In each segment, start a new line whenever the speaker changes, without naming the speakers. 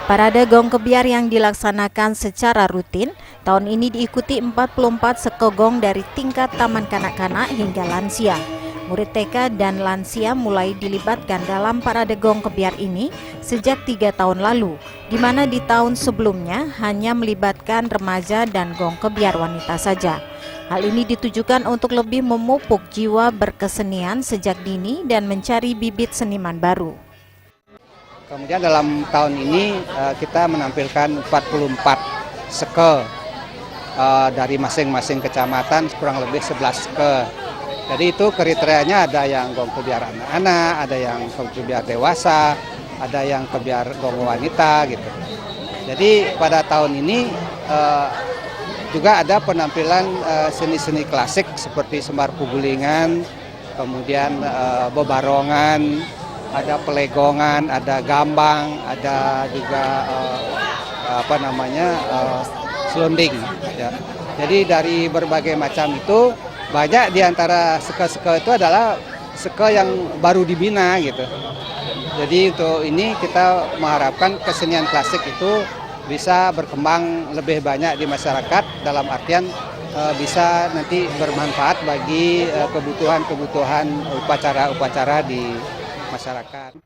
Parade Gong Kebiar yang dilaksanakan secara rutin, tahun ini diikuti 44 sekegong dari tingkat taman kanak-kanak hingga lansia. Murid TK dan lansia mulai dilibatkan dalam Parade Gong Kebiar ini sejak 3 tahun lalu, di mana di tahun sebelumnya hanya melibatkan remaja dan gong kebiar wanita saja. Hal ini ditujukan untuk lebih memupuk jiwa berkesenian sejak dini dan mencari bibit seniman baru.
Kemudian dalam tahun ini kita menampilkan 44 seke dari masing-masing kecamatan, kurang lebih 11 seke. Jadi itu kriterianya ada yang gong kebiar anak-anak, ada yang gong kebiar dewasa, ada yang kebiar gong wanita gitu. Jadi pada tahun ini juga ada penampilan seni-seni klasik seperti sembar pugulingan, kemudian bebarongan, ada pelegongan, ada gambang, ada juga selonding. Ya. Jadi dari berbagai macam itu banyak di antara seke-seke itu adalah seke yang baru dibina gitu. Jadi untuk ini kita mengharapkan kesenian klasik itu bisa berkembang lebih banyak di masyarakat dalam artian bisa nanti bermanfaat bagi kebutuhan-kebutuhan upacara-upacara di masyarakat.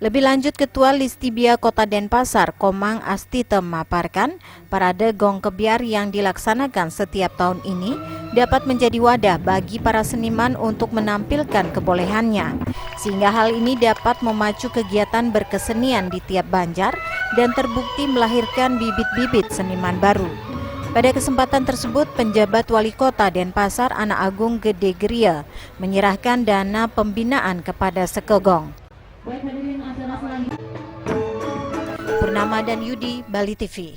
Lebih lanjut, Ketua Listibia Kota Denpasar, Komang Astite memaparkan, Parade Gong Kebiar yang dilaksanakan setiap tahun ini dapat menjadi wadah bagi para seniman untuk menampilkan kebolehannya, sehingga hal ini dapat memacu kegiatan berkesenian di tiap banjar dan terbukti melahirkan bibit-bibit seniman baru. Pada kesempatan tersebut, penjabat Wali Kota Denpasar Anak Agung Gede Geria menyerahkan dana pembinaan kepada sekegong. Purnama dan Yudi, Bali TV.